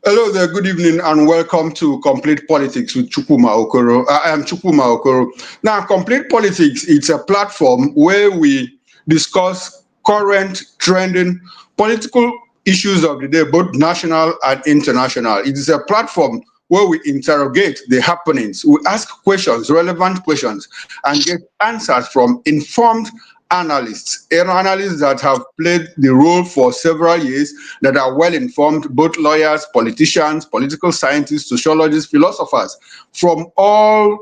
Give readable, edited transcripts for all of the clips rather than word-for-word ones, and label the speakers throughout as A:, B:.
A: Hello there, good evening, and welcome to Complete Politics with Chukwuma Okoro. I am Chukwuma Okoro. Now, Complete Politics, it's a platform where we discuss current, trending political issues of the day, both national and international. It is a platform where we interrogate the happenings, we ask questions, relevant questions, and get answers from informed analysts, analysts that have played the role for several years, that are well informed, both lawyers, politicians, political scientists, sociologists, philosophers, from all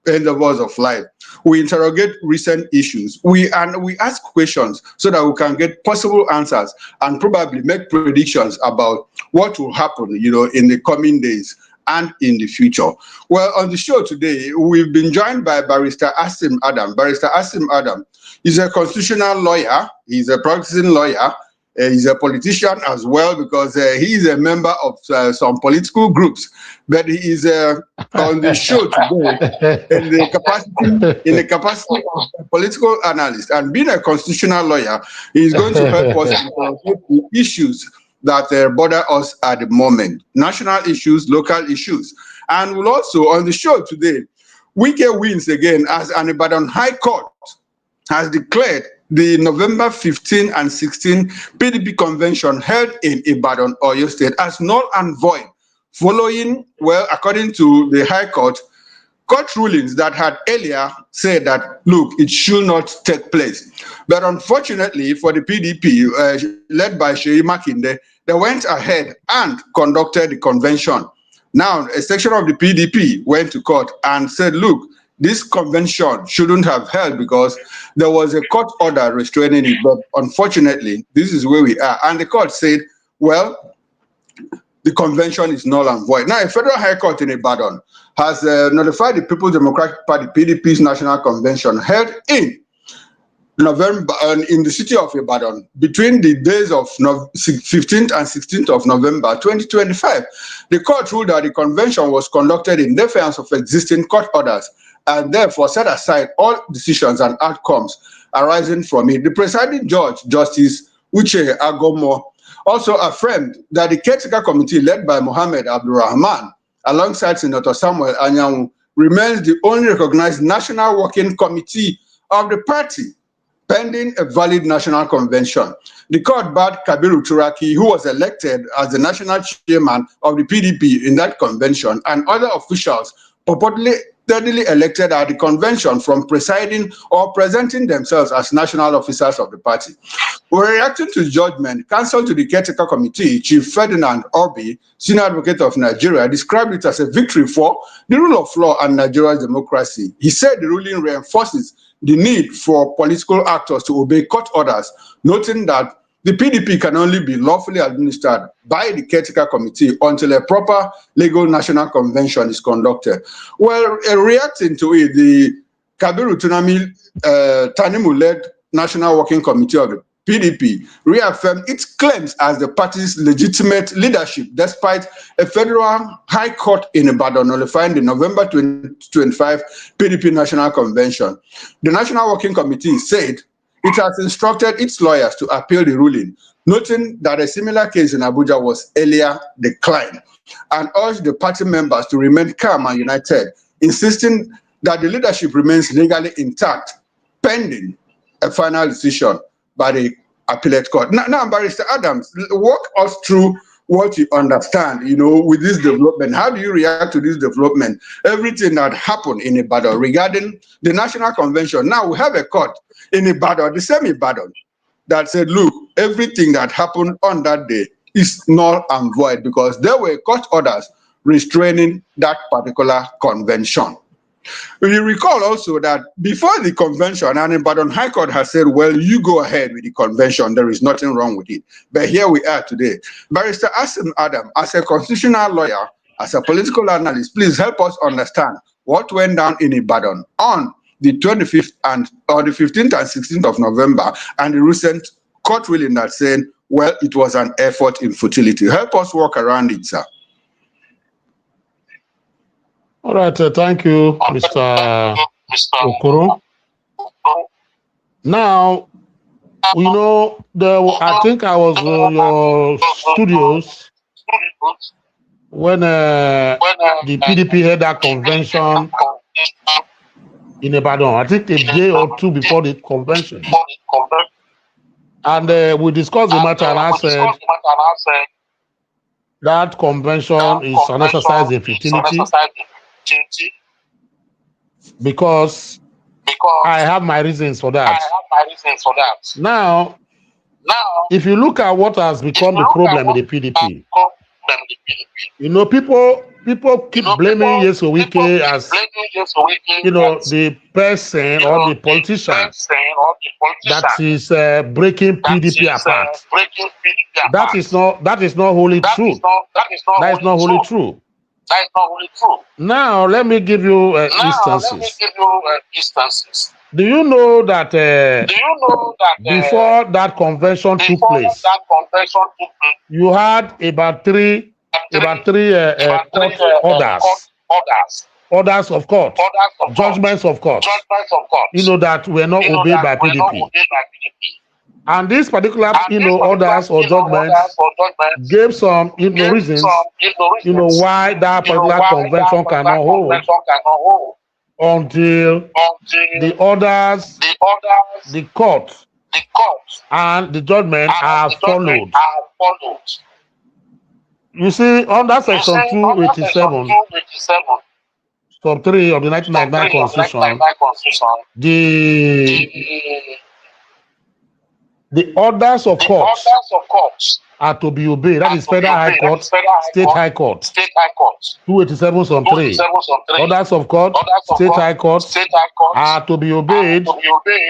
A: endeavors of life. We interrogate recent issues. We ask questions so that we can get possible answers and probably make predictions about what will happen, in the coming days and in the future. Well, on the show today, we've been joined by Barrister Asim Adams. Barrister Asim Adams is a constitutional lawyer. He's a practicing lawyer. He's a politician as well because he is a member of some political groups. But he is on the show today in the capacity of a political analyst, and being a constitutional lawyer, he is going to help us with the issues that bother us at the moment, national issues, local issues. And we'll also, on the show today, Wike wins again as an Ibadan High Court has declared the November 15 and 16 PDP Convention held in Ibadan, Oyo State as null and void, following, well, according to the High Court, court rulings that had earlier said that, look, it should not take place. But unfortunately for the PDP, led by Sheyi Makinde, they went ahead and conducted the convention. Now, a section of the PDP went to court and said, look, this convention shouldn't have held because there was a court order restraining it. But unfortunately, this is where we are. And the court said, well, the convention is null and void. Now, a federal high court in Ibadan has notified the People's Democratic Party, PDP's national convention held in November in the city of Ibadan between the days of 15th and 16th of November 2025. The court ruled that the convention was conducted in defiance of existing court orders and therefore set aside all decisions and outcomes arising from it. The presiding judge, Justice Uche Agomo, also affirmed that the caretaker committee led by Mohammed Abdulrahman, alongside Senator Samuel Anyanwu, remains the only recognized national working committee of the party, pending a valid national convention. The court barred Kabiru Turaki, who was elected as the national chairman of the PDP in that convention, and other officials purportedly elected at the convention from presiding or presenting themselves as national officers of the party. We're reacting to the judgment. Counsel to the caretaker committee, Chief Ferdinand Obi, senior advocate of Nigeria, described it as a victory for the rule of law and Nigeria's democracy. He said the ruling reinforces the need for political actors to obey court orders, noting that the PDP can only be lawfully administered by the caretaker committee until a proper legal national convention is conducted. Well, reacting to it, the Kabiru Tanimu-led National Working Committee of the PDP reaffirmed its claims as the party's legitimate leadership, despite a federal high court in Ibadan nullifying the November 2025 PDP National Convention. The National Working Committee said it has instructed its lawyers to appeal the ruling, noting that a similar case in Abuja was earlier declined, and urged the party members to remain calm and united, insisting that the leadership remains legally intact, pending a final decision by the appellate court. Now, Barrister Adams, walk us through what you understand, with this development. How do you react to this development? Everything that happened in Ibadan regarding the National Convention. Now we have a court in Ibadan, the same Ibadan, that said, look, everything that happened on that day is null and void because there were court orders restraining that particular convention. You recall also that before the convention, and Ibadan High Court has said, well, you go ahead with the convention, there is nothing wrong with it. But here we are today. Barrister Asim Adams, as a constitutional lawyer, as a political analyst, please help us understand what went down in Ibadan on the 25th or the 15th and 16th of November, and the recent court ruling that said, well, it was an effort in futility. Help us walk around it, sir.
B: All right, thank you, Mr. Okoro. Now, I think I was in your studios when the PDP had that convention in Ibadan, I think a day or two before the convention. And we discussed the matter, and I said that convention is an exercise in futility because I have my reasons for that. Now, if you look at what has become the problem in the PDP, you know, people keep blaming Wike as, you know, the person or the politician that is breaking PDP apart. That is not wholly true. That is not wholly true. Now, let me give you instances. Do you know that before that convention took place, you had about three court orders of court, judgments of court, you know, that were not obeyed by PDP. And these particular, you know, orders or judgments gave some, you know, reasons, you know, why that particular convention cannot hold until the orders, the court, and the judgment are followed. You see, under section 287, sub 3 of the 1999 Constitution, the orders of courts are to be obeyed. That is Federal High Court, State High Court. 287 sub 3. Orders of court, State High Court are to be obeyed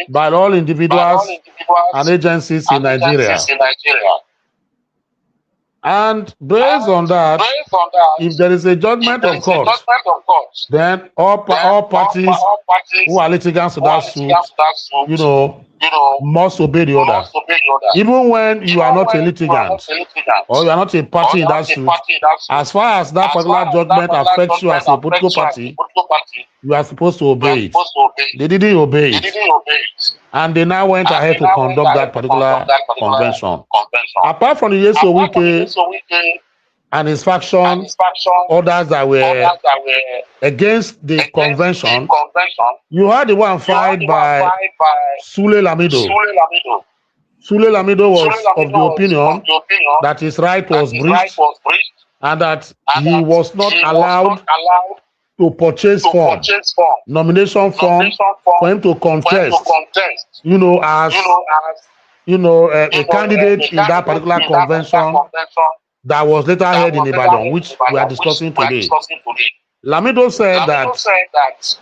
B: by all individuals and agencies in Nigeria. And based on that, if there is a judgment of court, then all parties who are litigants to that suit, you know, must obey the order. Even when you are not a litigant or you are not a party in that suit, as far as that particular judgment affects you as a political party, you are supposed to obey it. They didn't obey it. And they now went ahead to conduct that particular convention. Apart from the Wike and his faction, orders that were against the convention, you had the one filed by Sule Lamido. Sule Lamido was of the opinion that his right was breached and that he was not allowed to purchase form, nomination form for him to contest, you know, as you know, a candidate in that particular convention that was later held in Ibadan, which we are discussing today. Lamido said that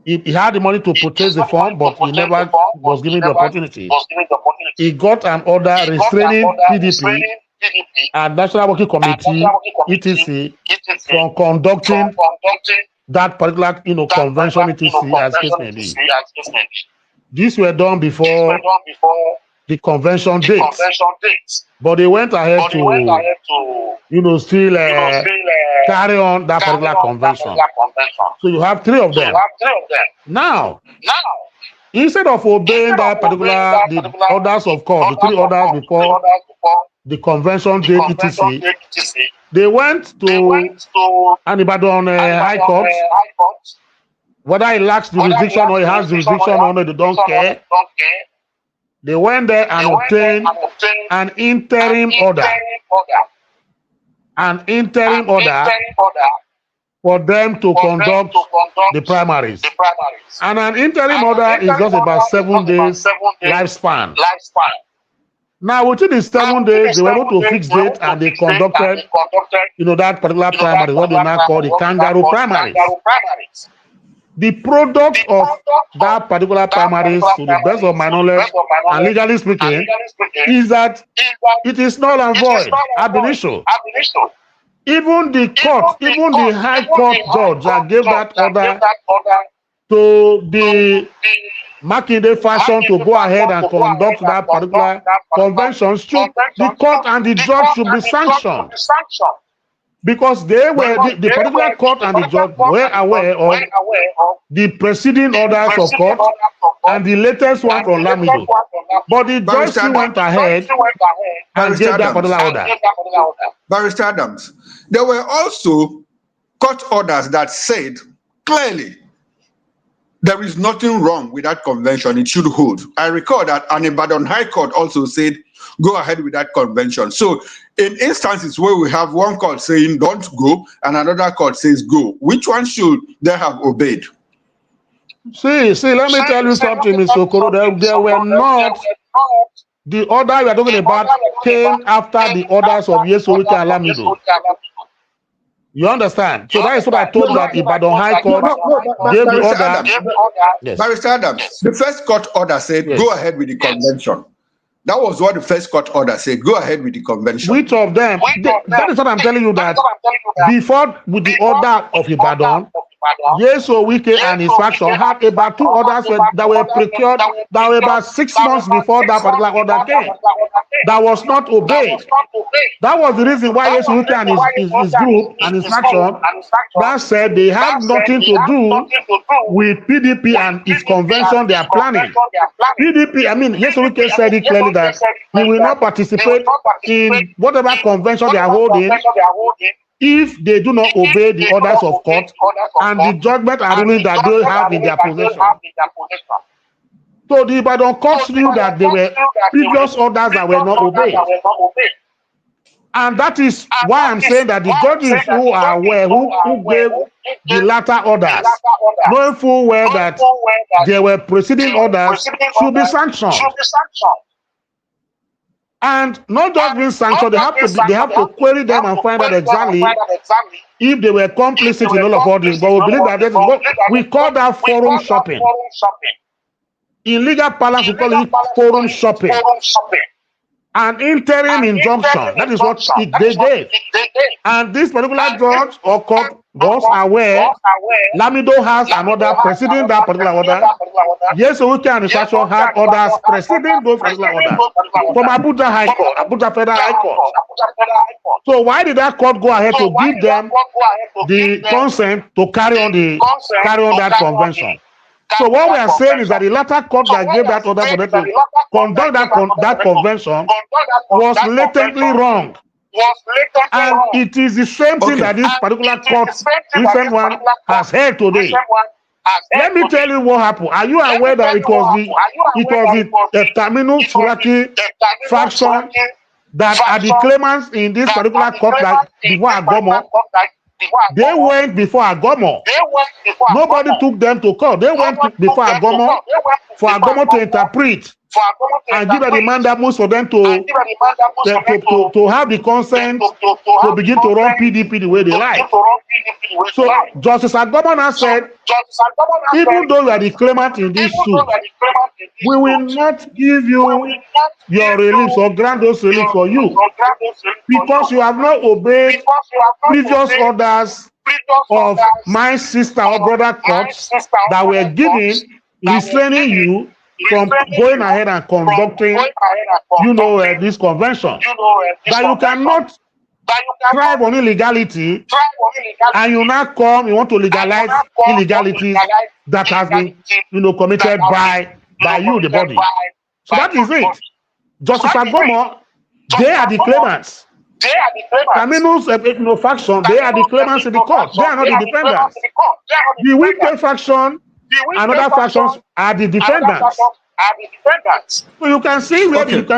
B: he had the money to purchase the form, but he never was given the opportunity. He got an order restraining PDP and National Working Committee, etc., from conducting that particular, you know, convention, etc., as case may be. These were done before the convention dates, but they went ahead to, you know, still carry on that particular convention. So you have three of them. Now, instead of obeying that particular, the orders of court, the three orders before the convention date, etc., they went to an Ibadan High Court. Whether he lacks jurisdiction or he has jurisdiction or not, they don't care. They went there and obtained an interim order. An interim order for them to conduct the primaries. And an interim order is just about 7 days lifespan. Now, within the 7 days, they were able to fix date and they conducted, you know, that particular primary, what they now call the kangaroo primaries. The product of that particular primaries, to the best of my knowledge, and legally speaking, is that it is null and void, ab initio. Even the court, even the High Court judge that gave that order to the Makinde fashion to go ahead and conduct that particular convention, the court and the judge should be sanctioned. Because they were, the particular court and the judge were aware of the preceding orders of court and the latest one from Lamido. But the judge still went ahead and gave that particular order.
A: Barrister Adams, There were also court orders that said clearly there is nothing wrong with that convention. It should hold. I recall that an Ibadan High Court also said, go ahead with that convention. So in instances where we have one court saying don't go and another court says go, which one should they have obeyed?
B: See, let me tell you something, Mr. Okoro. There were not, the order you are talking about came after the orders of Yesu Wike and Lamido. You understand? So that is what I told you that Ibadan High Court gave the order.
A: Yes. Barrister Adams, the first court order said, go ahead with the convention. That was what the first court order said, go ahead with the convention.
B: Which of them? That is what I'm telling you, that before with the order of Ibadan, Yesu Wike and his faction had about 2 orders that were procured, that were about 6 months before that particular order came. That was not obeyed. That was the reason why Yesu Wike and his group and his faction that said they have nothing to do with PDP and its convention they are planning. PDP, I mean, Yesu Wike said it clearly that he will not participate in whatever convention they are holding if they do not obey the orders of court and the judgment and ruling that they have in their possession. So the Ibadan courts knew that there were previous orders that were not obeyed. And that is why I'm saying that the judges who are aware, who gave the latter orders, knowing full well that there were preceding orders, should be sanctioned. And not just being sanctioned, they have to query them and find out exactly if they were complicit in all of this. But we believe that what we call that forum shopping. In legal parlance, we call it forum shopping. An interim injunction. That is what they gave. And this particular judge or court was aware Lamido has an order preceding that particular order. Yesu Wike and his faction had orders preceding those particular orders from Abuja High Court, Abuja Federal High Court. So why did that court go ahead to give them the consent to carry on that convention? So what we are saying is that the latter court that gave that order for them to conduct that convention was latently wrong. And it is the same thing that this particular court, recent one, has held today. Let me tell you what happened. Are you aware that it was the Terminus Suraki faction that are the claimants in this particular court that before Agomo? They went before Agomo. Nobody took them to court. They went before Agomo for Agomo to interpret and give a demand that moves for them to have the consent to begin to run PDP the way they like. So Justice Agomo now said, even though you are the claimant in this suit, we will not give you your relief or grant those relief for you because you have not obeyed previous orders of my sister or brother courts that were giving, restraining you from going ahead and conducting, this convention. That you cannot thrive on illegality, and you now come, you want to legalize illegalities that has been, committed by you, the body. So that is it. Justice Agomo, they are the claimants. Terminus faction, they are the claimants in the court. They are not the defendants. The Wike faction and other factions are the defendants. So you can see where it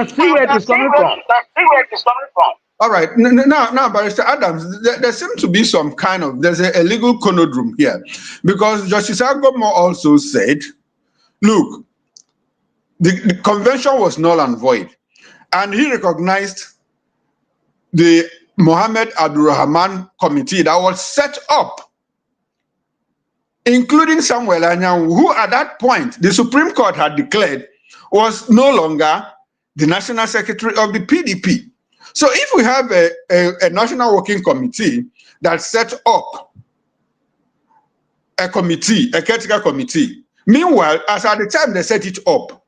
B: is coming from.
A: All right. Now, Barrister Adams, there seems to be some kind of, there's a legal conundrum here. Because Justice Agomo also said, look, the convention was null and void. And he recognized the Mohammed Abdulrahman committee that was set up, including Samuel Anyanwu, who at that point, the Supreme Court had declared was no longer the National Secretary of the PDP. So if we have a National Working Committee that set up a committee, a critical committee, meanwhile, as at the time they set it up,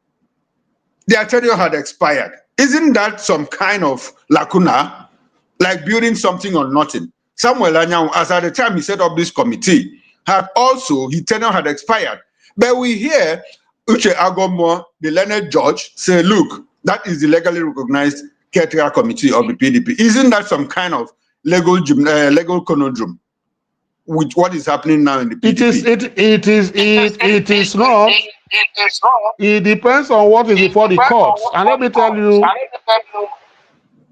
A: their tenure had expired. Isn't that some kind of lacuna, like building something on nothing? Samuel Anyanwu, as at the time he set up this committee, his tenure had expired. But we hear Uche Agomo, the learned judge, say, look, that is the legally recognized caretaker committee of the PDP. Isn't that some kind of legal conundrum with what is happening now in the PDP?
B: It is not. It depends on what is before the courts. And let me tell you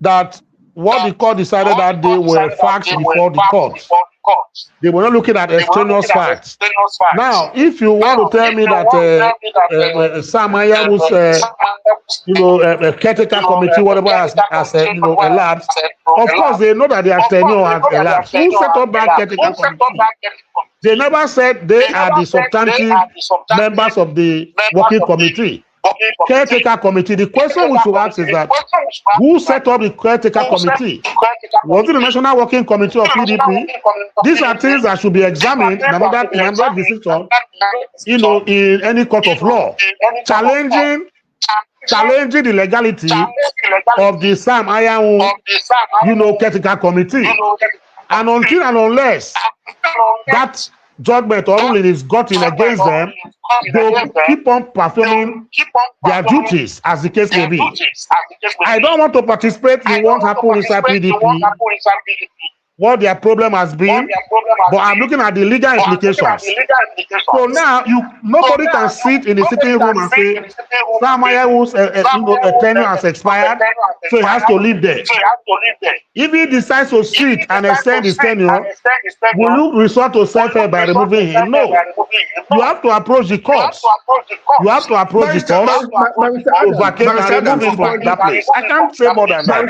B: that what the court decided that day were facts before the court. They were not looking at extraneous facts. Now, if you want to tell me that Samaya was, a caretaker committee, whatever has elapsed, of course they know that their tenure has elapsed. Who set up that caretaker committee? They never said they are the substantive members of the working committee. Caretaker committee. The question we should ask is that who set up the caretaker committee? Was it the National Working Committee of PDP? These are things that should be examined in another decision, in any court of law, challenging the legality of the Sam Ayahu, caretaker committee. And until and unless that judgment or ruling is gotten against them, they will keep on performing their duties as the case may be. I don't want to participate in what happened inside PDP, what their problem has been, but I'm looking at the legal implications. So now nobody can sit in the sitting room and say Samaya whose tenure has expired, so he has to leave there. If he decides to sit and extend his tenure, will you resort to self-help by removing him? No. You have to approach the courts. You have to approach the courts to vacate and remove him from that place. I can't say more than that.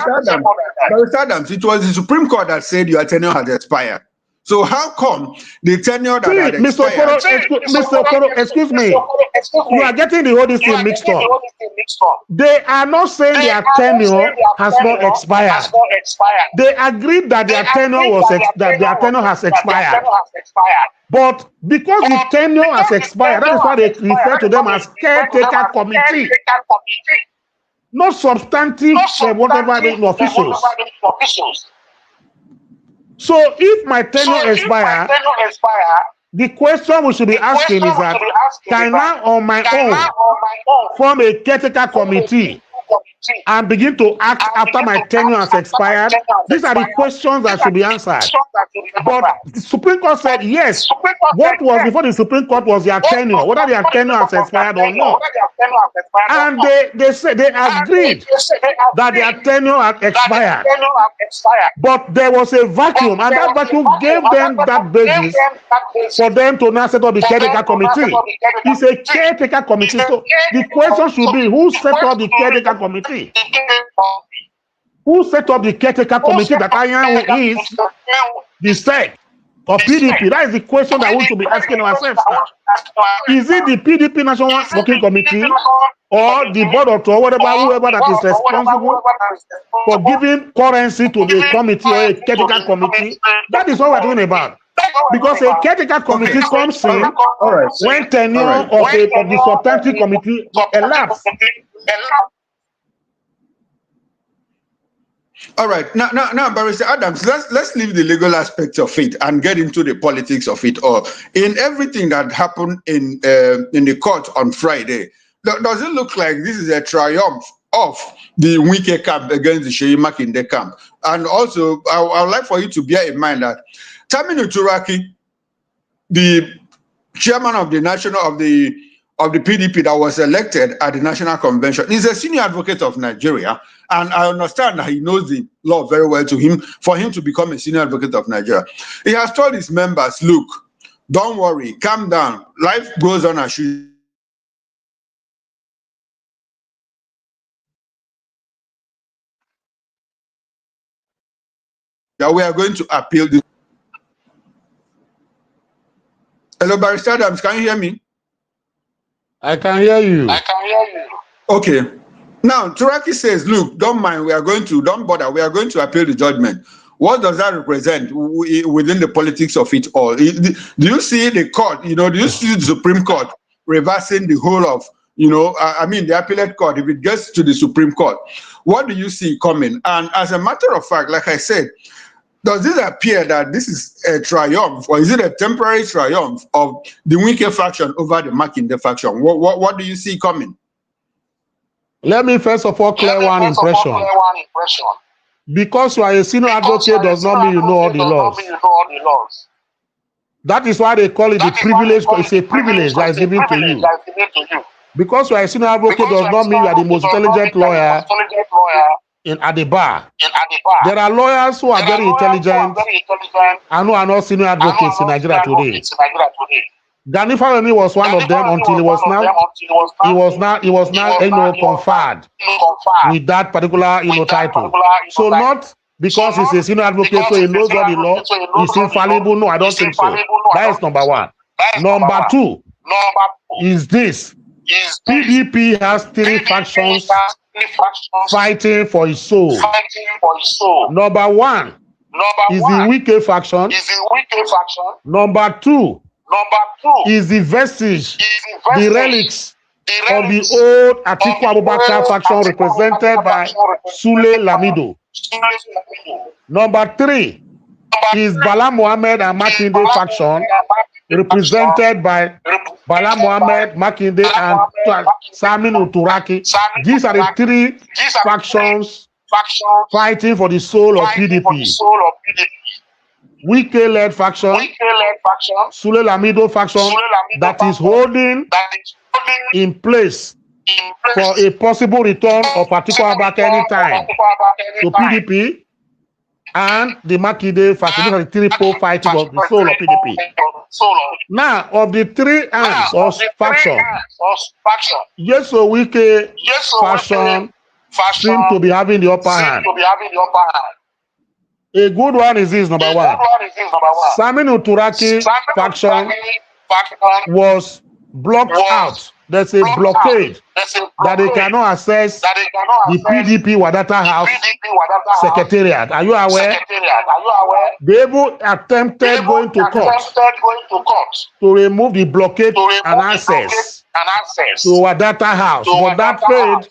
A: Mr. Adams, it was the Supreme Court that said your tenure has expired. So how come the tenure that had expired?
B: Mr. Okoro, excuse me. You are getting the whole thing mixed up. They are not saying their tenure has not expired. They agreed that their tenure has expired. But because the tenure has expired, that is why they refer to them as caretaker committee. Not substantive whatever officials. So if my tenure expires, the question we should be asking is that can I on my own form a caretaker committee and begin to act after my tenure has expired? These are the questions that should be answered. But the Supreme Court said yes. What was before the Supreme Court was their tenure, whether their tenure has expired or not. And they said they agreed that their tenure had expired. But there was a vacuum, and that vacuum gave them that basis for them to now set up the caretaker committee. It's a caretaker committee. So the question should be who set up the caretaker committee? Who set up the caretaker committee that I am is the state of PDP? That is the question that we should be asking ourselves now. Is it the PDP National Working Committee or the board of whoever that is responsible for giving currency to the committee or a caretaker committee? That is what we're talking about. Because a caretaker committee comes in when tenure of the substantive committee elapses.
A: All right, now, Barrister Adams, let's leave the legal aspect of it and get into the politics of it all. In everything that happened in the court on Friday, does it look like this is a triumph of the Wike camp against the Sheyi Makinde camp? And also, I would like for you to bear in mind that Taminu Turaki, the chairman of the PDP that was elected at the National Convention, is a senior advocate of Nigeria, and I understand that he knows the law very well for him to become a senior advocate of Nigeria. He has told his members, look, don't worry, calm down, life goes on as usual. Yeah, we are going to appeal this. Hello, Barrister Adams, can you hear me?
B: I can hear you.
A: Okay. Now, Turaki says, look, don't mind, don't bother, we are going to appeal the judgment. What does that represent within the politics of it all? Do you see the court, do you see the Supreme Court reversing the whole of, the appellate court, if it gets to the Supreme Court? What do you see coming? And as a matter of fact, like I said, does it appear that this is a triumph, or is it a temporary triumph of the Wike faction over the Makinde faction? What do you see coming?
B: Let me first of all clear one impression. Because you are a senior advocate does not mean you know all the laws. That is why they call it the privilege. It's a privilege that is given to you. Because you are a senior advocate does not mean you are the most intelligent lawyer at the bar. There are lawyers who are very intelligent and who are not senior advocates in Nigeria today. Gani Fawemi was one of them until he was now conferred with that particular title. So not because he's a senior advocate, so he knows all the law, he's infallible. No, I don't think so. That is number one. Number two is this. PDP has three factions fighting for his soul. Number one is the Wike faction. Number two is the vestige, the relics of the old Atiku Abubakar faction represented by Sule Lamido. Number three is Bala Mohammed and Makinde faction represented by Bala Mohammed, Makinde, and Saminu Turaki. These are the three factions fighting for the soul of PDP. Wike-led faction, Sule Lamido faction that is holding in place for a possible return of Atiku Abubakar anytime to PDP, and the Makinde faction. These are the three pole fighting for the soul of PDP. Now, of the three arms of faction, Yeso Wike faction seem to be having the upper hand. A good one is this, number one. Saminu Turaki faction was blocked out. There's a blockade that they cannot access the PDP Wadata House Secretariat. Are you aware? They even attempted going to court to remove the blockade and access to Wadata House. But that failed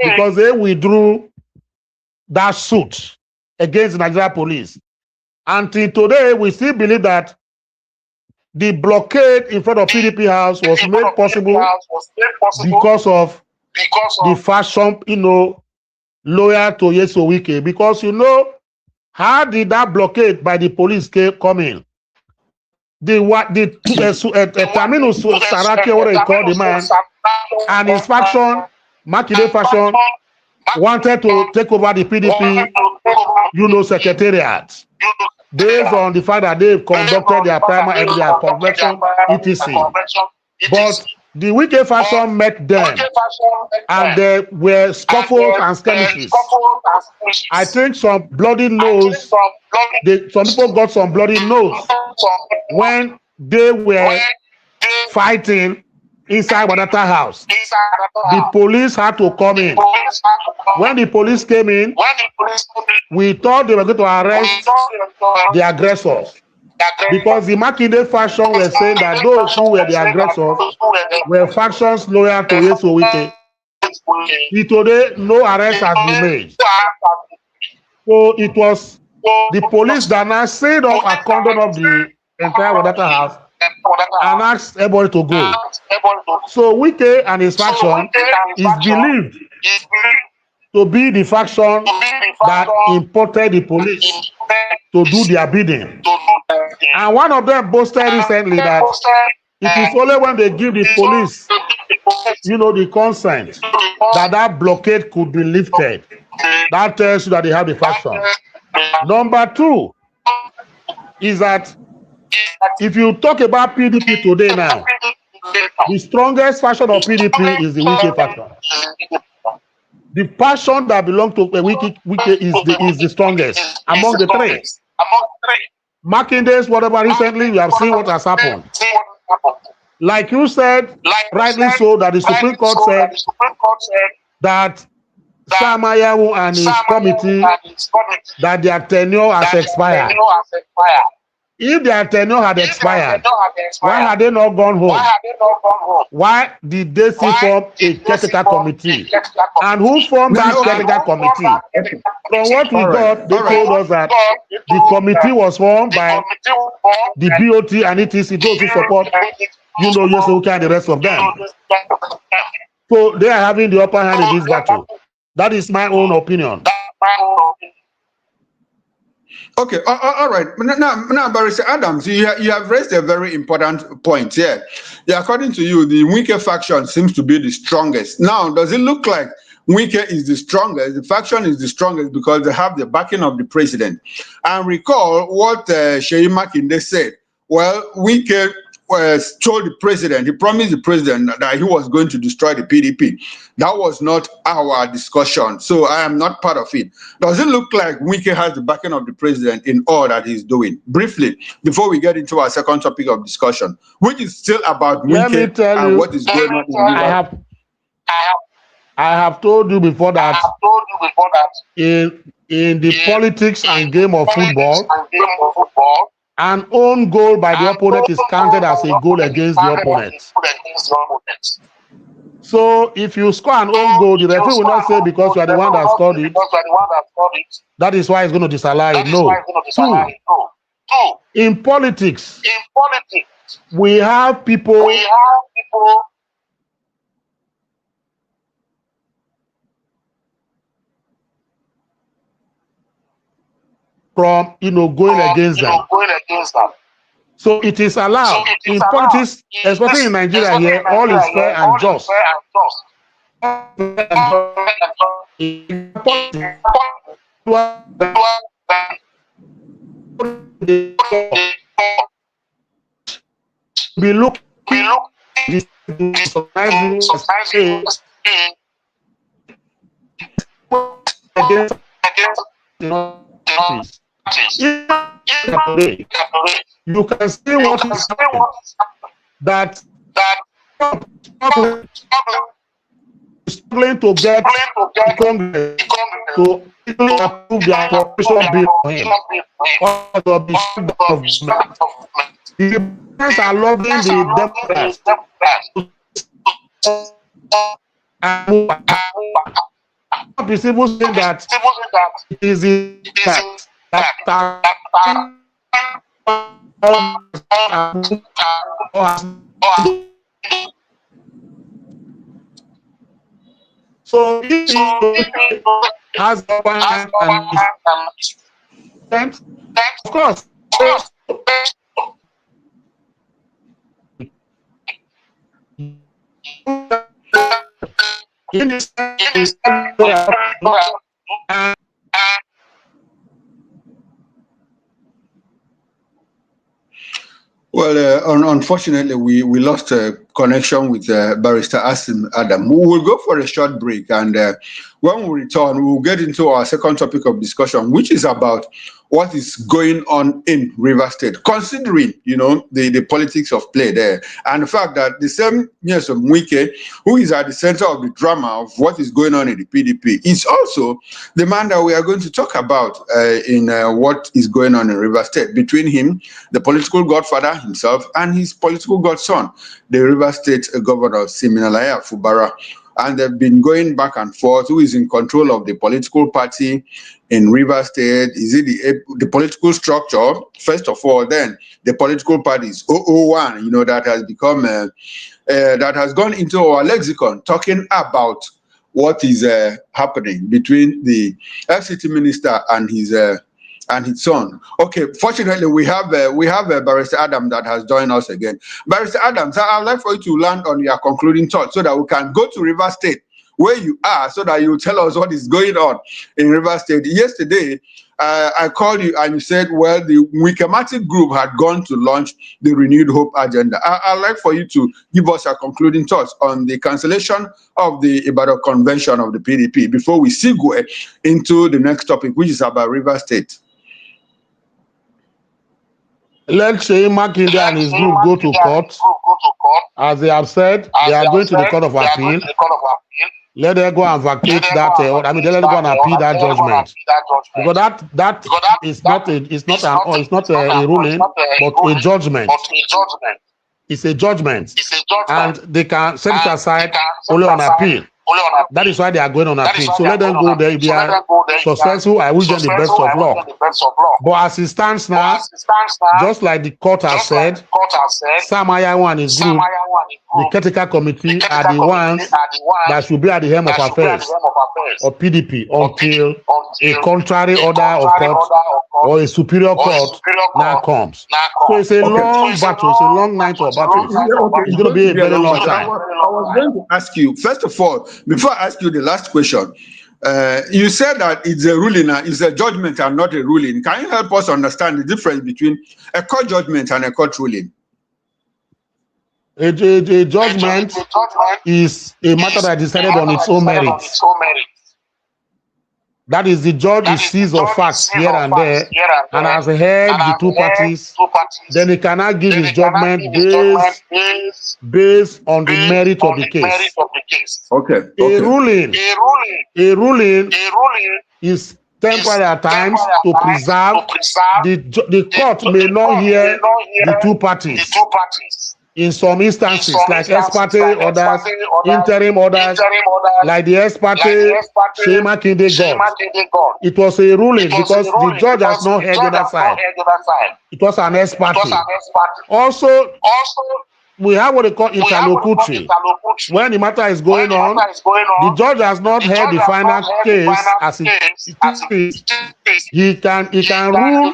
B: because they withdrew that suit against the Nigeria police. Until today, we still believe that the blockade in front of PDP House was made possible because of the faction, loyal to Yeso Wike. Because how did that blockade by the police come in? Taminu Saraki, what they call the man, and his faction, Makinde faction, wanted to take over the PDP, secretariat, based on the fact that they've conducted their primary evidence convention, etc. But the Wike faction met them, and there were scuffles and skirmishes. I think some bloody nose, some people got some bloody nose when they were fighting inside Wadata House. The police had to come in. When the police came in, we thought they were going to arrest the aggressors. Because the Makinde faction were saying that those who were the aggressors were factions loyal to Yeso Wike. Today, no arrest has been made. So it was the police that now set up a cordon of the entire Wadata House and asked everybody to go. So Wike and his faction is believed to be the faction that imported the police to do their bidding. And one of them boasted recently that it is only when they give the police, the consent, that blockade could be lifted. That tells you that they have the faction. Number two is that if you talk about PDP today now, the strongest faction of PDP is the Wike faction. The faction that belongs to Wike is the strongest among the three. Makinde's whatever recently, we have seen what has happened. Like you said, rightly so, that the Supreme Court said that Sam Ayawu and his committee, that their tenure has expired. If their tenure had expired, why had they not gone home? Why did they still form a caretaker committee? And who formed that caretaker committee? From what we got, they told us that the committee was formed by the BOT and ETC, those who support, Yeso Wike and the rest of them. So they are having the upper hand in this battle. That is my own opinion.
A: Okay, all right. Now, Barrister Adams, you have raised a very important point here. Yeah, according to you, the Wike faction seems to be the strongest. Now, does it look like Wike is the strongest? The faction is the strongest because they have the backing of the president. And recall what Sheyi Makinde said. Well, Wike told the president, he promised the president that he was going to destroy the PDP. That was not our discussion, so I am not part of it. Does it look like Wike has the backing of the president in all that he's doing? Briefly, before we get into our second topic of discussion, which is still about Wike and what is going on in
B: I have told you before that in the politics and game of football, an own goal by the opponent is counted as a goal against the opponent. So if you score an own goal, the referee will not say because you are the one that scored it, that is why he's going to disallow it. No. Two, in politics, we have people from going against them. So it is allowed in politics, especially in Nigeria here, all is fair and just. Be looking against you can see what is happening. That struggling to get Congress to approve their cooperation bill for him or to be government. The Democrats are lobbying the Democrats and the people saying that it is the fact that so he has and of course
A: well, unfortunately, we lost a connection with Barrister Asim Adams. We will go for a short break, and when we return, we will get into our second topic of discussion, which is about what is going on in River State, considering, the politics of play there, and the fact that the same Nyesom Wike, who is at the center of the drama of what is going on in the PDP, is also the man that we are going to talk about in what is going on in River State, between him, the political godfather himself, and his political godson, the River State Governor Siminalaya Fubara. And they've been going back and forth. Who is in control of the political party in River State? Is it the political structure? First of all, then the political parties 001, that has become that has gone into our lexicon, talking about what is happening between the FCT minister and his son. Okay, fortunately, we have Barrister Adams that has joined us again. Barrister Adams, I would like for you to land on your concluding thoughts so that we can go to River State, where you are, so that you tell us what is going on in River State. Yesterday, I called you and you said, well, the Wikematic group had gone to launch the Renewed Hope agenda. I'd like for you to give us your concluding thoughts on the cancellation of the Ibadan Convention of the PDP before we segue into the next topic, which is about River State.
B: Let Sheyi Makinde and his group go to court. As they have said, they are going to the Court of Appeal. Let them go and vacate that. Let them go and appeal that judgment. Because that is not a ruling, but a judgment. It's a judgment, and they can set it aside only on appeal. That is why they are going on appeal. So let them go there. If they are successful, I wish them the best of luck. But as it stands now, just like the court has said, Sam Ayawan and his group, the critical committee are the ones that should be at the helm of affairs of PDP until a contrary order of court or a superior court now comes. So it's a long battle. It's a long night of battle. It's going to be a very long time.
A: I was going to ask you, first of all, before I ask you the last question, you said that it's a ruling, it's a judgment and not a ruling. Can you help us understand the difference between a court judgment and a court ruling?
B: A judgment is a matter that is decided on its own merits. That is, the judge sees of facts here and there and has heard the two parties. Then he cannot give his judgment based on the merit of the case.
A: Okay.
B: A ruling is temporary at times to preserve. The court may not hear the two parties. In some instances, like ex parte orders, interim orders, like the ex parte Shema Kinde got. It was a ruling because the judge has not heard the other side. It was an ex parte. Also, we have what they call interlocutory. When the matter is going on, the judge has not heard the final case as it is. He can rule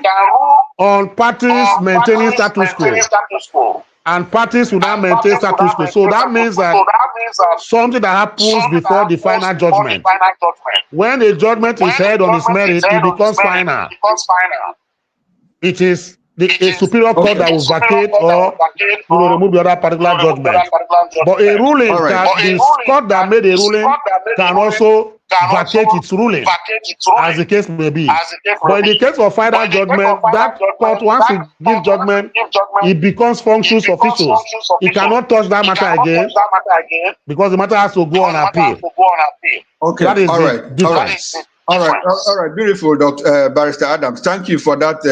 B: on parties maintaining status quo. And parties will not maintain status quo. So that means that something that happens before the final judgment. When a judgment is heard on its merit, it becomes final. It is a superior court that will vacate or remove the other particular judgment. But a ruling, the court that made a ruling can also vacate its ruling, as the case may be. But in the case of final judgment, that court, once it gives judgment, it becomes functions officials. It cannot touch that matter again because the matter has to go on appeal.
A: Okay,
B: that is
A: all right,
B: the difference.
A: All right, beautiful, Dr. Barrister Adams. Thank you for that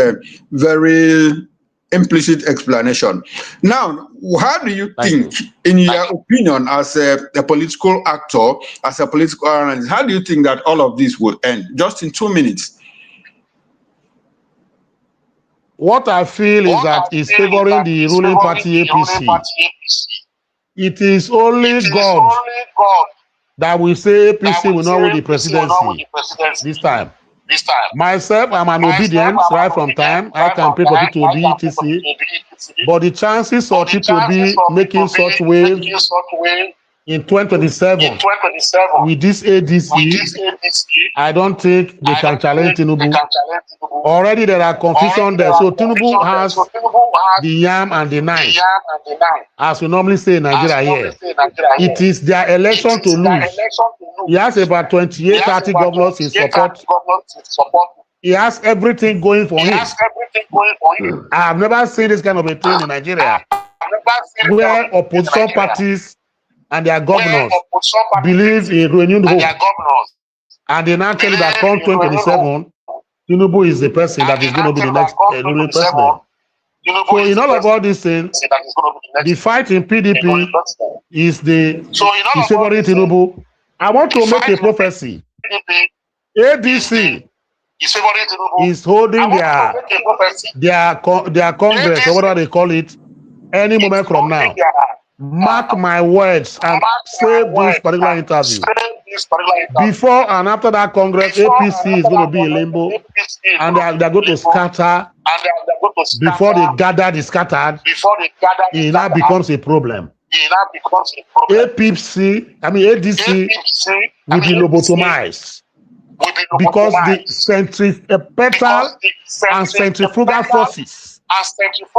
A: very implicit explanation. Now, how do you think, in your opinion, as a political actor, as a political analyst, how do you think that all of this will end? Just in 2 minutes.
B: What I feel is that it's favoring the ruling party APC. It is only God that will say APC will not win the presidency this time. Myself, I'm an obedient right from time. I can pray for people to be etc. But the chances of people to be making such wave in 2027 with this ADC, I don't think they can challenge Tinubu. Already there are confusion there. So Tinubu has the yam and the knife, as we normally say in Nigeria here. It is their election to lose. He has about 28, 30 governors in support. He has everything going for him. I have never seen this kind of a thing in Nigeria, where opposition parties and their governors believe in renewed hope. And they now tell you that come 2027, Tinubu is the person that is going to be the next ruling president. So in all these things, the fight in PDP is favoring Tinubu. I want to make a prophecy. ADC is holding their congress, or whatever they call it, any moment from now. Mark my words and save this particular interview. Before and after that Congress, APC is going to be a limbo, and they're going to scatter. Before they gather, they scattered. It now becomes a problem. ADC will be lobotomized because the centripetal and centrifugal forces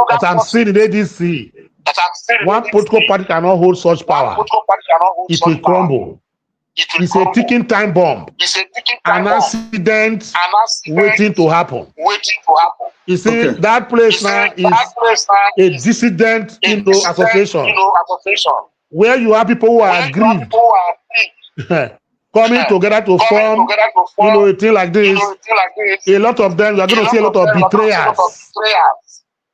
B: that I'm seeing in ADC, one political party cannot hold such power. It will crumble. It's a ticking time bomb. An accident waiting to happen. You see, that place now is a dissident association where you have people who are aggrieved coming together to form a thing like this. A lot of them, you are going to see a lot of betrayers.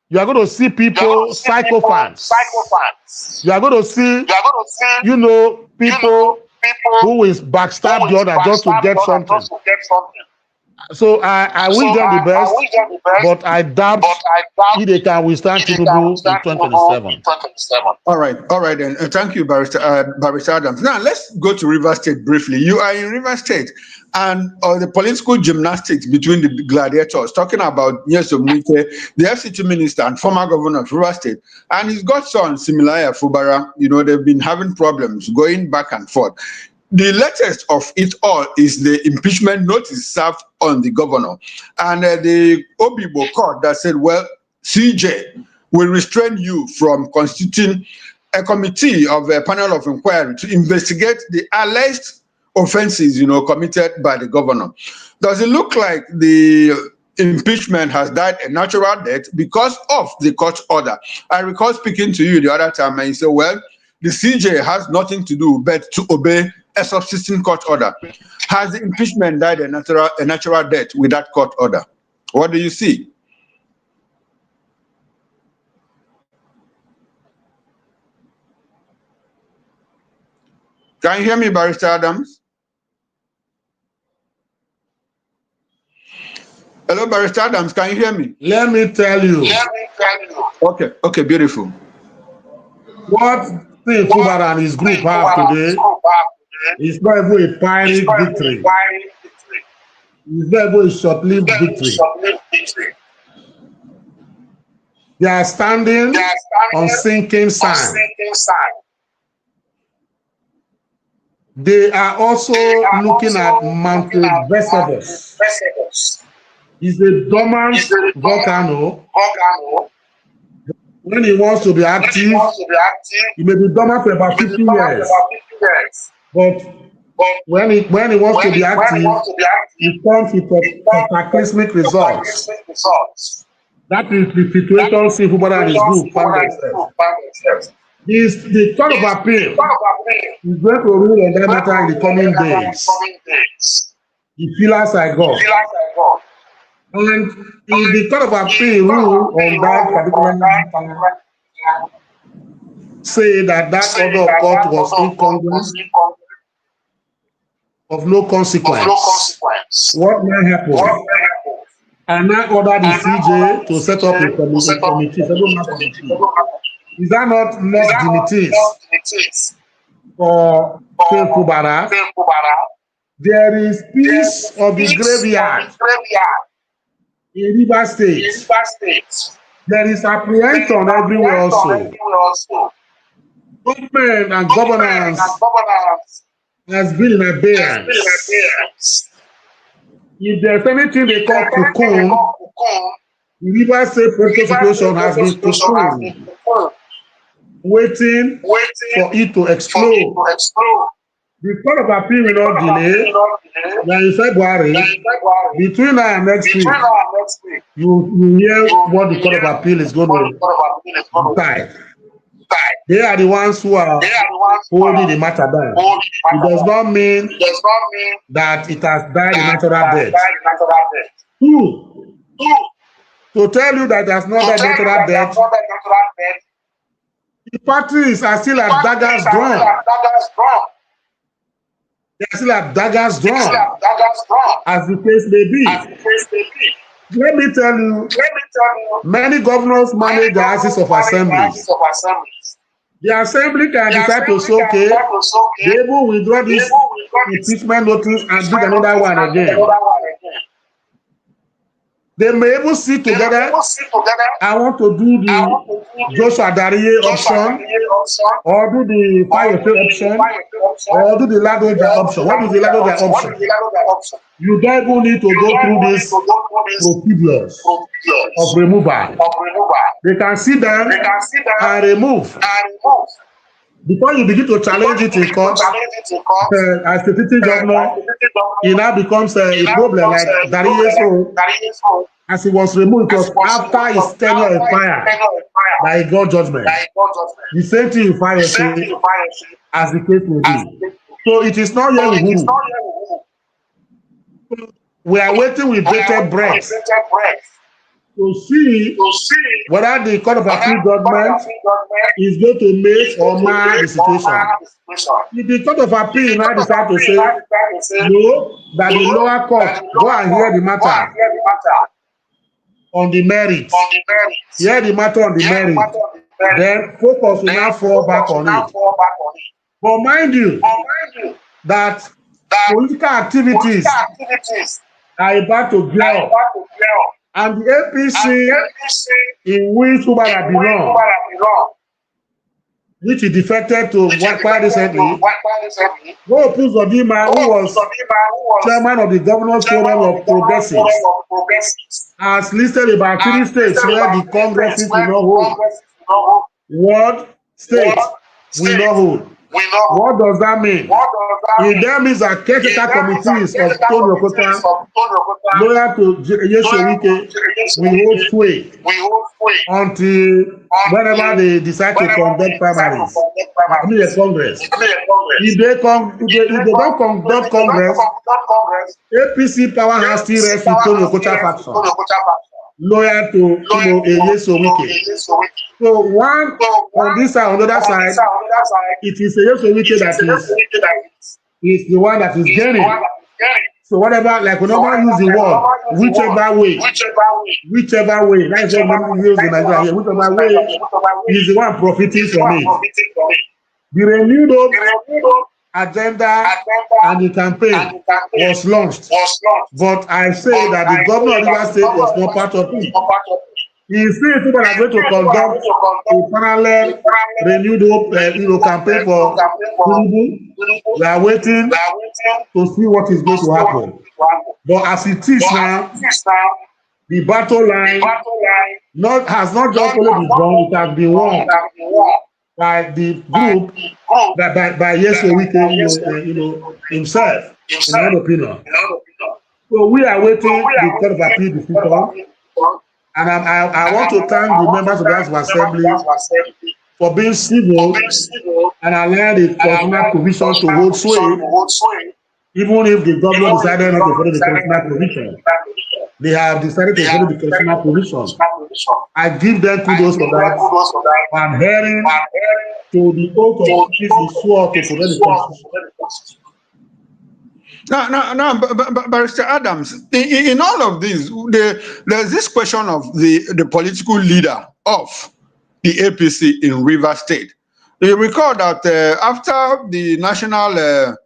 B: You are going to see people, psychopaths. You are going to see, people who will backstab the other just to get something. So I wish them the best, but I doubt if they can withstand Tinubu in 2027.
A: All right then. Thank you, Barrister Adams. Now let's go to Rivers State briefly. You are in Rivers State, and the political gymnastics between the gladiators, talking about Nyesom Wike, the FCT minister and former governor of Rivers State, and his godson Similaya Fubara. You know, they've been having problems going back and forth. The latest of it all is the impeachment notice served on the governor, and the Obibo court that said, well, CJ will restrain you from constituting a committee of a panel of inquiry to investigate the alleged offenses, you know, committed by the governor. Does it look like the impeachment has died a natural death because of the court order? I recall speaking to you the other time, and you said, well, the CJ has nothing to do but to obey a subsisting court order. Has the impeachment died a natural death with that court order? What do you see? Can you hear me, Barrister Adams? Hello, Barrister Adams, can you hear me?
B: Let me tell you.
A: Okay, beautiful.
B: What Steve Fubara and his group have today is not even a pirate victory. It's not even a short-lived victory. They are standing on sinking sand. They are also looking at Mountain Vesuvius. It's a dormant volcano. When he wants to be active, he may be dormant for about 50 years. But when he wants to be active, he comes with cataclysmic results. That is the situation Steve Fubara and his group found themselves. The court of appeal is going to rule on that matter in the coming days. The pillars I got. And if the court of appeal rule on that particular matter, say that order of court was incongruent, of no consequence, what may happen? And now order the CJ to set up a committee. Is that not dignities for Steve Fubara? There is piece of the graveyard in Rivers State. There is apprehension everywhere also. Government and governance has been in abeyance. If there's anything they call cocoon, the Rivers State political situation has been cocoon, waiting for it to explode. The court of appeal will not delay. Now in February, between now and next week, you hear what the court of appeal is going to decide. They are the ones who are holding the matter down. It does not mean that it has died a natural death. Two, to tell you that it has not died a natural death, the parties are still at daggers drawn. They are still at daggers drawn, as the case may be. Let me tell you, many governors manage the houses of assemblies. The assembly can decide to say, okay, they will withdraw this impeachment notice and do another one again. They may even sit together. I want to do the Joshua Dariye option, or do the Fayofe option, or do the Ladoja option. What is the Ladoja option? You don't even need to go through this procedures of removal. They can sit down and remove. Before you begin to challenge it in court, as the city governor, it now becomes a problem like Dariye. As he was removed, because after his tenure expired by a God judgment, the same thing you fire as the case may be. So it is not yet we are waiting with bated breath to see whether the Court of Appeal judgment is going to make or mar the situation. If the Court of Appeal now decide to say no, that the lower court go and hear the matter on the merits, hear the matter on the merits, then focus will now fall back on it. But mind you, that political activities are about to blow up. And the APC in which Ubara belong, which he defected to quite recently, Go Uzodimma, who was chairman of the Governors Forum of Progressives, has listed about 3 states where the congresses will not hold. What state will not hold? What does that mean? It then means that caretaker committees of Tony Okota, loyal to Wike, will hold sway until whenever they decide to conduct primaries. I mean, a Congress. If they don't conduct Congress, APC power has still rests with Tony Okota faction, loyal to Wike. So one on this side, on the other side, it is Wike that is the one that is gaining. So whatever, like we normally use the word, whichever way, that's what we use in Nigeria here, whichever way is the one profiting from it. The renewed agenda and the campaign was launched, but I say that the governor of Rivers State was not part of it. He said people are going to conduct a parallel renewed campaign for Tinubu. We are waiting to see what is going to happen. But as it is now, the battle line has not just only been won, it has been won by the group by Wike, himself, in my opinion. So we are waiting the Court of Appeal decision. And I want to thank the members of the House of Assembly for being civil and allowing the constitutional provision to hold sway, even if the government decided not to follow the constitutional provision. They have decided to follow the constitutional provision. I give them kudos for that. I'm hearing to the oath of office is sworn to follow the constitution.
A: No, Barrister Adams, in all of this, there's this question of the political leader of the APC in Rivers State. You recall that after the National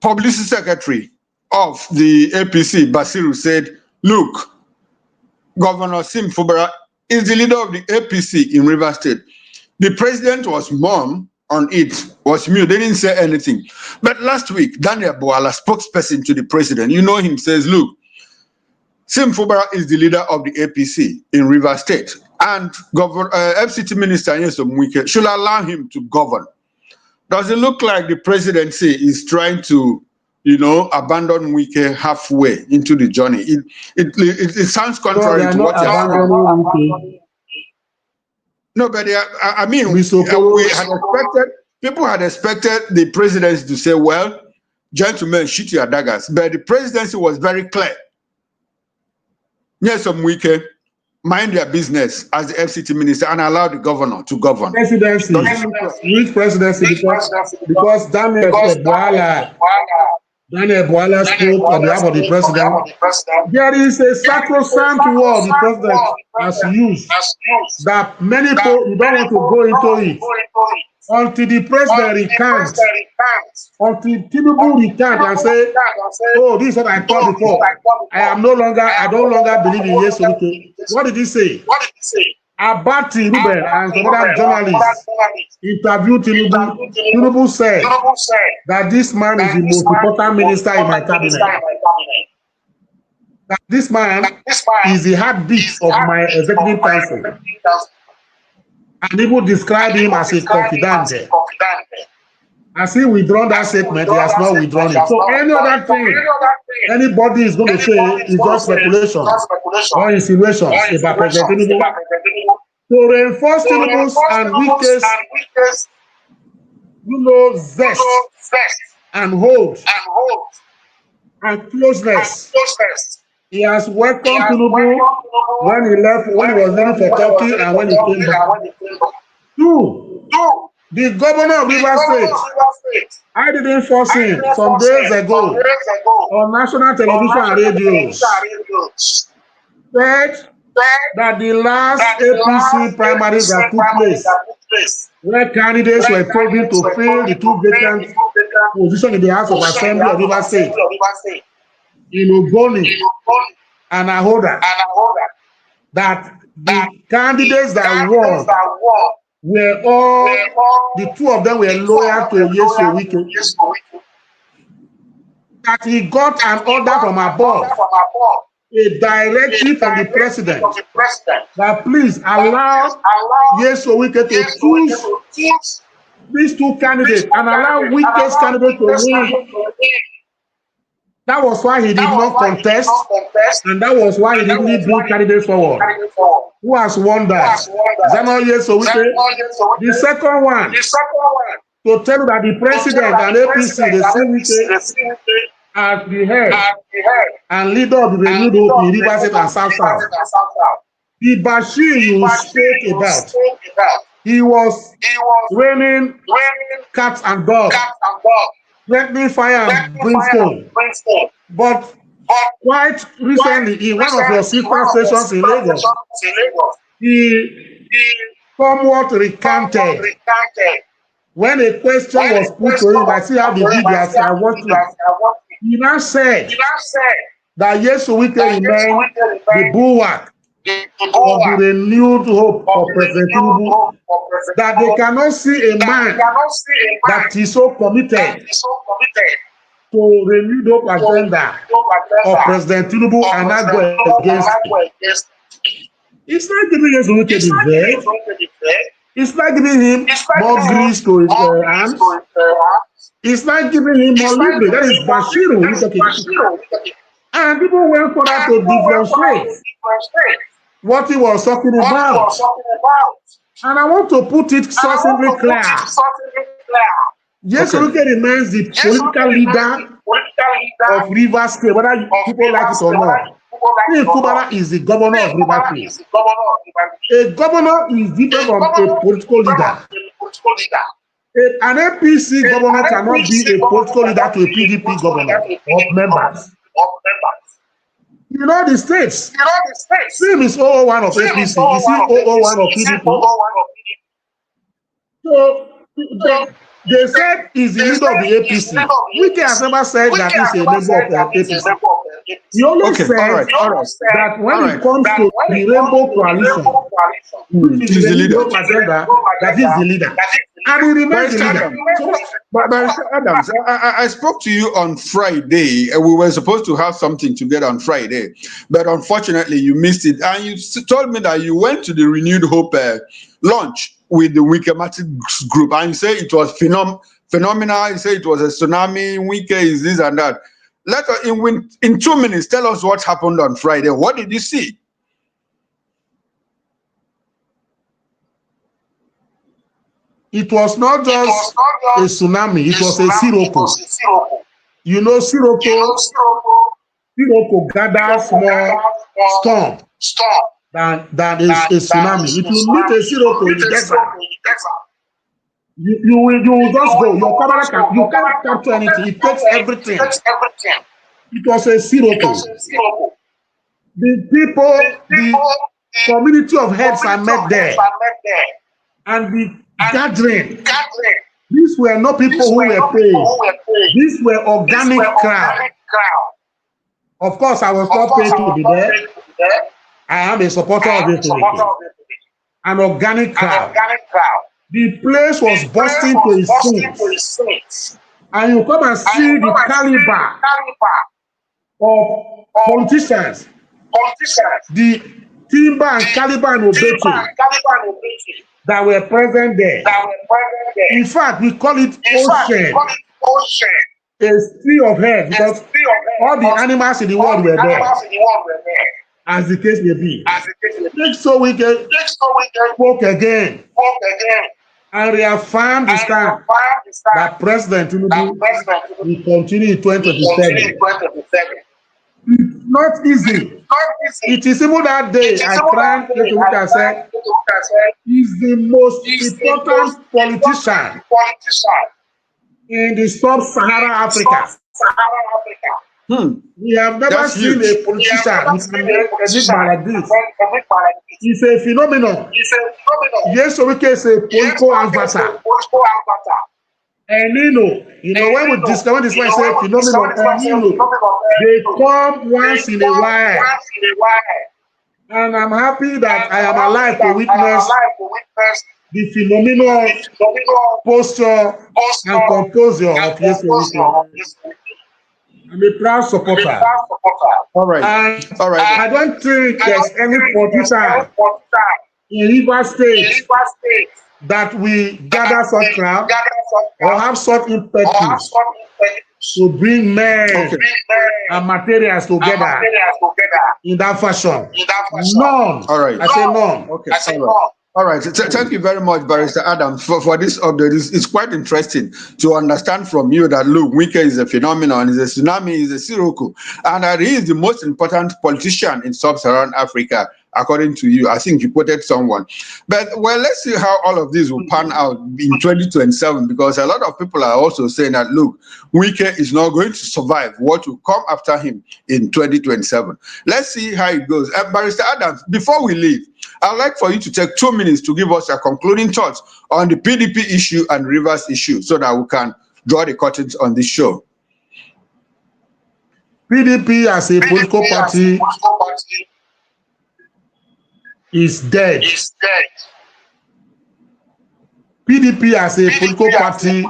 A: Publicity Secretary of the APC, Basiru, said, look, Governor Asim Adams is the leader of the APC in Rivers State. The president was mum on it, was mute, they didn't say anything. But last week, Daniel Boala, spokesperson to the president, him, says, look, Asim Adams is the leader of the APC in Rivers State, and FCT Minister Nyesom Wike should allow him to govern. Does it look like the presidency is trying to, abandon Wike halfway into the journey? It sounds contrary to what you're saying. No, but I mean, people had expected the presidency to say, well, gentlemen, shoot your daggers. But the presidency was very clear. Nyesom Wike, mind their business as the FCT minister and allow the governor to govern.
B: Presidency. Which presidency? Because Daniel Boala spoke on behalf of the president. There is a sacrosanct word the president has used that many people you don't want to go into it until the president recants, until Tinubu recants and say, oh, this is what I thought before. I no longer believe in Wike. What did he say? Abati Ruben and some other journalists interviewed Tinubu. Tinubu said that this man is the most important minister in my cabinet. That this man is the heartbeat of my executive council. And people describe him as a confidant. As he withdrawn that statement, he has not withdrawn it. So any other thing anybody is going to say is just speculation or insinuations about President Tinubu. To reinforce Tinubu's and Wike's, zest and hold and closeness He has welcomed Tinubu when he left, when he was leaving for Turkey, and when he came back. 2, the governor of Rivers State, I didn't force him some days ago on national television and radios. Said that the last APC primaries that took place, where candidates were chosen to fill the 2 vacant positions in the House of Assembly of Rivers State, in Ogoni and Ahoda, that the candidates that won were all, the 2 of them were loyal to Yeso Wike. That he got an order from above, a directive from the president, that please allow Yeso Wike to choose these 2 candidates and allow Wike's candidate to win. That was why he did not contest, and that was why he didn't bring candidates forward. Who has won that? Is that not Yeso Wike? The second one, to tell you that the president and APC, the same at the head and leader of the renewed hope in Rivers State and South South. The Bashir you spoke about, he was raining cats and dogs, threatening fire and brimstone. But quite recently, in one of your sister stations in Lagos, he somewhat recanted. When a question was put to him, I see how the videos are watching. He now said that Yeso Wike remained the bulwark of the renewed hope of President Tinubu, that they cannot see a man that is so committed to renewed hope agenda of President Tinubu and not go against it. It's not giving Yeso Wike the verge. It's not giving him more grease to his hands. It's not giving him more liberty. That is Bashir. And people went for that to differentiate what he was talking about. And I want to put it so simply clear. Yeso Wike remains the political leader of Rivers State, whether people like it or not. Kubara is the governor of Rivers State. A governor is different from a political leader. An APC governor cannot be a political leader to a PDP governor of members. You know the states. Sim is 001 of APC. Is he 001 of PDP? So they said he's the leader of the APC. Wike has never said that he's a member of the APC. He only said that when it comes to the Rainbow Coalition, which is the leader agenda, that is the leader. And he remains the leader.
A: But Adams, I spoke to you on Friday. We were supposed to have something together on Friday, but unfortunately you missed it. And you told me that you went to the Renewed Hope launch with the Wikematic group, and you say it was phenomenal. You say it was a tsunami. Wike is this and that. Let us, in 2 minutes, tell us what happened on Friday. What did you see?
B: It was not just a tsunami, it was a sirocco. You know, sirocco gathers more storm than a tsunami. If you meet a sirocco in the desert, you will just go. Your camera you cannot capture anything. It takes everything. It was a sirocco. The people, the community of heads are met there, and the gathering. These were not people who were paid. These were organic crowd. Of course, I was not paid to be there. I am a supporter of it. An organic crowd. The place was bursting to its seams. And you come and see the caliber of politicians. The timber and caliber and obeti that were present there. In fact, we call it ocean. A sea of heads, because all the animals in the world were there. As the case may be. So we can spoke again and reaffirm the stand that President Tinubu will continue in 2027. It's not easy. It is even that day I cried and said, he's the most important politician in the sub-Sahara Africa. We have never seen a politician with an enigma like this. It's a phenomenon. Yes, so we can say political avatar. And you know, when we discover this one, say phenomenon, they come once in a while. And I'm happy that I am alive to witness the phenomenal posture and composure of Yeso. I'm a proud supporter.
A: All right.
B: And I don't think there's any politician in Rivers State that we gather such crowd or have such impetus to bring men and materials together in that fashion. None.
A: All right.
B: I say none.
A: Okay. All right. Thank you very much, Barrister Adams, for this update. It's quite interesting to understand from you that, look, Wike is a phenomenon, is a tsunami, is a sirocco, and that he is the most important politician in sub-Saharan Africa, according to you. I think you quoted someone. But, well, let's see how all of this will pan out in 2027, because a lot of people are also saying that, look, Wike is not going to survive what will come after him in 2027. Let's see how it goes. Barrister Adams, before we leave, I'd like for you to take 2 minutes to give us your concluding thoughts on the PDP issue and Rivers issue so that we can draw the curtains on this show.
B: PDP as a political party is dead. PDP as a political party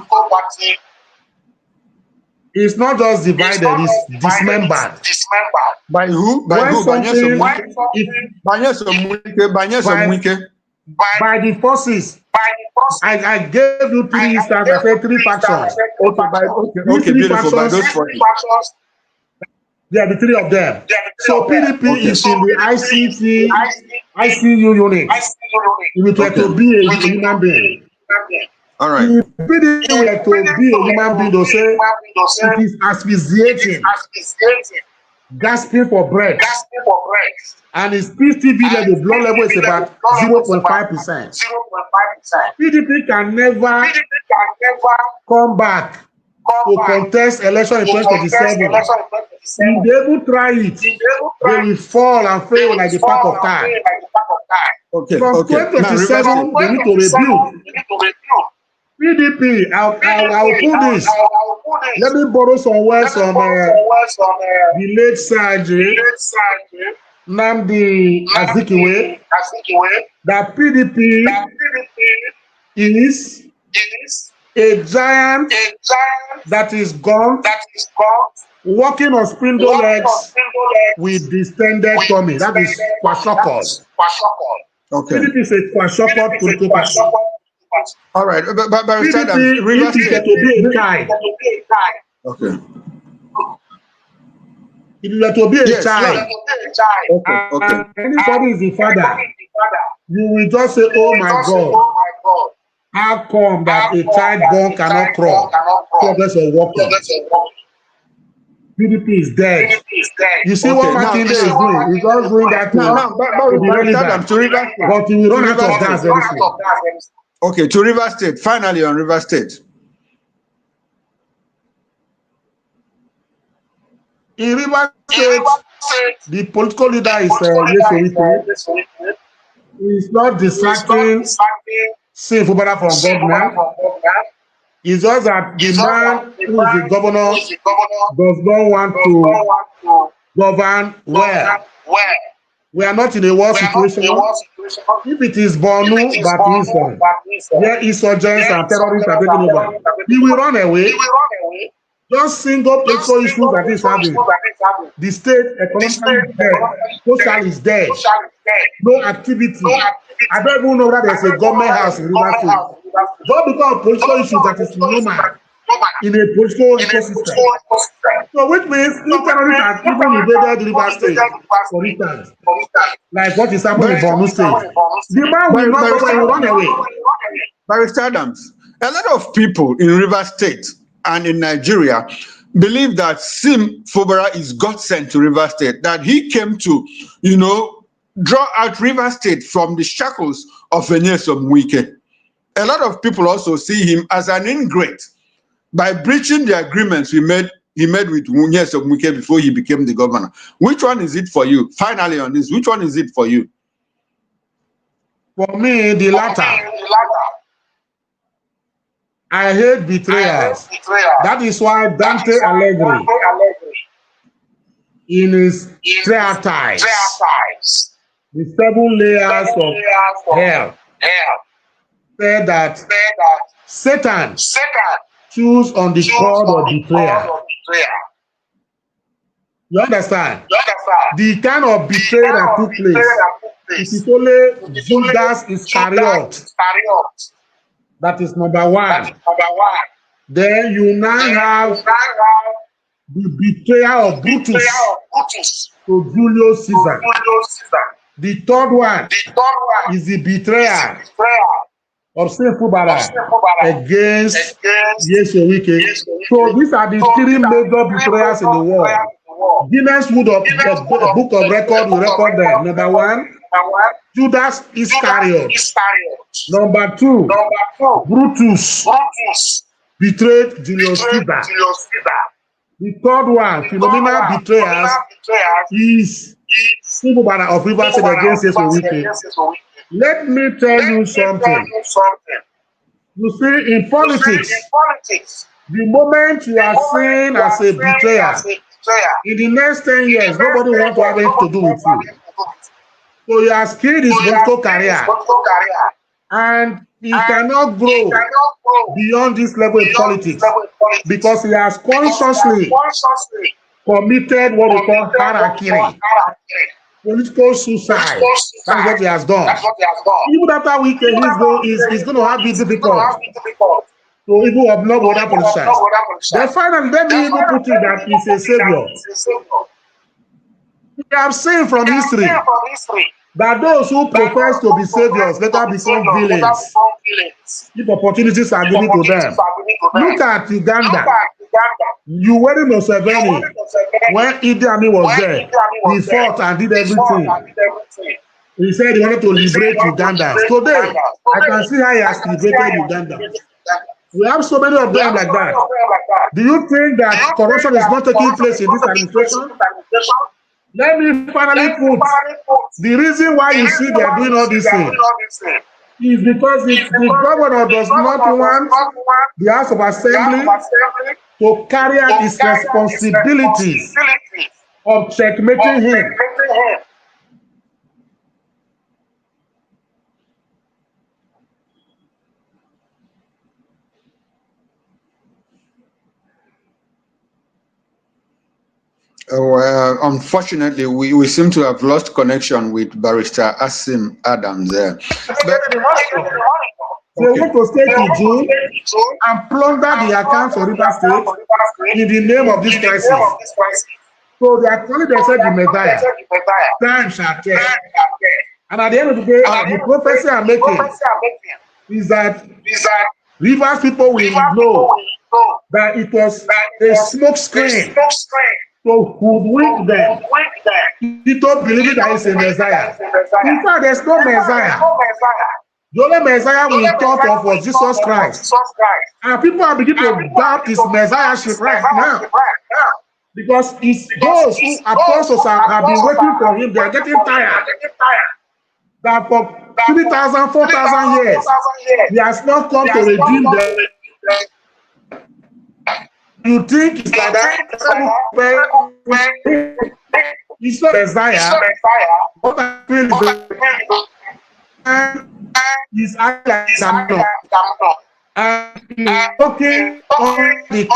B: is not just divided, it's dismembered.
A: By who? By who? By
B: the forces. I gave you 3 instances, I said 3 factions.
A: Okay, beautiful. By those forces.
B: There are the 3 of them. So PDP is in the ICU unit. It were to be a human being.
A: All right.
B: If PDP were to be a human being, they'll say it is asphyxiating, gasping for breath. And its PTB level, the blood level is about 0.5%. PDP can never come back to contest election in 2027. If they will try it, they will fall and fail like the pack of cards.
A: Okay.
B: From 2027, they need to rebuild. PDP, I'll put this. Let me borrow some words from the late Sergeant Nnamdi Azikiwe, that PDP is a giant that is gone, walking on spindle legs with distended tummy. That is kwashiorkor.
A: Okay.
B: PDP is a kwashiorkor political party.
A: All right, but
B: PDP
A: Rivers State
B: to be a child.
A: Okay.
B: It is to be a child.
A: Okay.
B: Anybody is the father. You will just say, "Oh my God, how come that a child born cannot crawl? Progress of walking." PDP is dead. You see what Martin is doing? He's just doing that to be relevant. But he will run out of gas very soon.
A: Okay, to Rivers State. Finally, on Rivers State.
B: In Rivers State, the political leader is Yeso. He is not distracting sinful brother from government. It's just that the man who is the governor does not want to govern well. We are not in a war situation. If it is Borno, but where insurgents and terrorists are taking over, he will run away. Just single political issues that is having. The state economically is dead. Social is dead. No activity. I don't even know that there's a government house in Rivers State. Just because of political issues that is normal in a political ecosystem. So which means if terrorists have even invaded Rivers State, for instance, like what is happening in Borno State, the man will not run away.
A: Barrister Adams, a lot of people in Rivers State and in Nigeria believe that Sim Fubara is God sent to River State, that he came to, draw out River State from the shackles of Nyesom Wike. A lot of people also see him as an ingrate by breaching the agreements he made with Nyesom Wike before he became the governor. Which one is it for you? Finally on this, which one is it for you?
B: For me, the latter. I hate betrayers. That is why Dante Alighieri, in his treatise, The 7 Layers of Hell, said that Satan choose on the cord of betrayal. You understand? The kind of betrayal that took place, it is only Judas Iscariot. That is number one. Then you now have the betrayal of Brutus to Julius Caesar. The third one is the betrayal of Saint Fubara against Nyesom Wike. So these are the 3 major betrayals in the world. Guinness Book of Record will record them. Number 1, Judas Iscariot. Number 2, Brutus betrayed Julius Caesar. The third one, phenomenal betrayers, is Fubara of River State against Nyesom Wike. Let me tell you something. You see, in politics, the moment you are seen as a betrayer, in the next 10 years, nobody wants to have anything to do with you. So he has killed his political career, and he cannot grow beyond this level in politics because he has consciously committed what we call harakiri, political suicide. That's what he has done. Even after Wike, he's going to have it difficult to even observe other politicians. Then finally, let me even put it that he's a savior. We have seen from history that those who profess to be saviors later become villains if opportunities are given to them. Look at Uganda. Yoweri Museveni, when Idi Amin was there, he fought and did everything. He said he wanted to liberate Uganda. Today, I can see how he has liberated Uganda. We have so many of them like that. Do you think that corruption is not taking place in this administration? Let me finally put the reason why you see they are doing all these things is because if the governor does not want the House of Assembly to carry out his responsibilities of checkmating him.
A: Unfortunately, we seem to have lost connection with Barrister Asim Adams there.
B: They want to stay in June and plunder the accounts of River State in the name of this crisis. So they are calling themselves the Messiah. Time shall tell. And at the end of the day, the prophecy I'm making is that Rivers people will know that it was a smoke screen to hoodwink them. People believe that it's a Messiah. In fact, there's no Messiah. The only Messiah we thought of was Jesus Christ. And people are beginning to doubt his Messiahship right now. Because it's those who apostles have been waiting for him, they are getting tired. That for 3,000, 4,000 years, he has not come to redeem them. You think it's like that? It's not Messiah. What I feel is he's actually and he's talking on the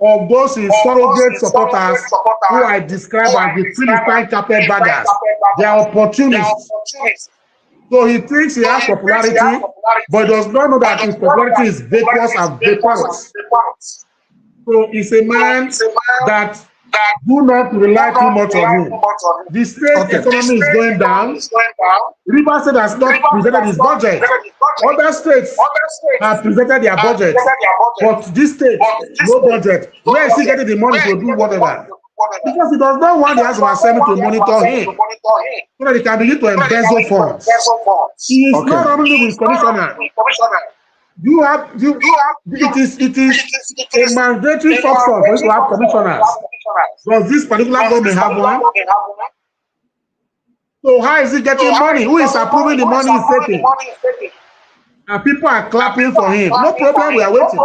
B: of those surrogate supporters who I describe as the Philistine carpetbaggers. They are opportunists. So he thinks he has popularity, but does not know that his popularity is vaporous and vaporous. So he's a man that do not rely too much on him. The state economy is going down. Rivers State has not presented his budget. Other states have presented their budget, but this state, no budget. Where is he getting the money to do whatever? Because he does not want the House of Assembly to monitor him, so that he can begin to embezzle funds. He is not running with commissioner. It is a mandatory function for you to have commissioners. Does this particular government have one? So how is he getting money? Who is approving the money he's taking? And people are clapping for him. No problem, we are waiting.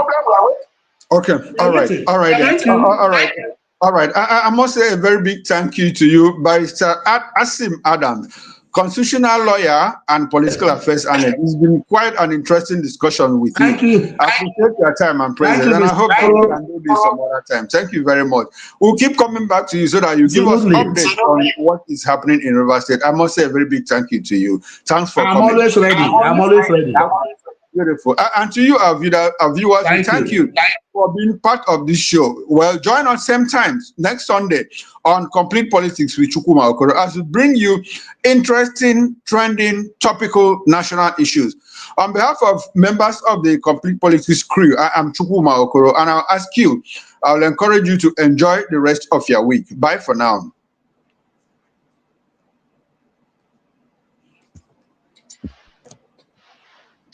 A: Okay, all right.
B: Thank you.
A: All right. I must say a very big thank you to you, Barrister Asim Adams, constitutional lawyer and political affairs analyst. It's been quite an interesting discussion with you.
B: Thank you.
A: I appreciate your time and presence, and I hope that we can do this some other time. Thank you very much. We'll keep coming back to you so that you give us updates on what is happening in Rivers State. I must say a very big thank you to you. Thanks for coming.
B: I'm always ready.
A: Beautiful. And to you, our viewers, thank you for being part of this show. Well, join us same time next Sunday on Complete Politics with Chukwuma Okoro as we bring you interesting, trending, topical national issues. On behalf of members of the Complete Politics crew, I am Chukwuma Okoro, and I'll encourage you to enjoy the rest of your week. Bye for now.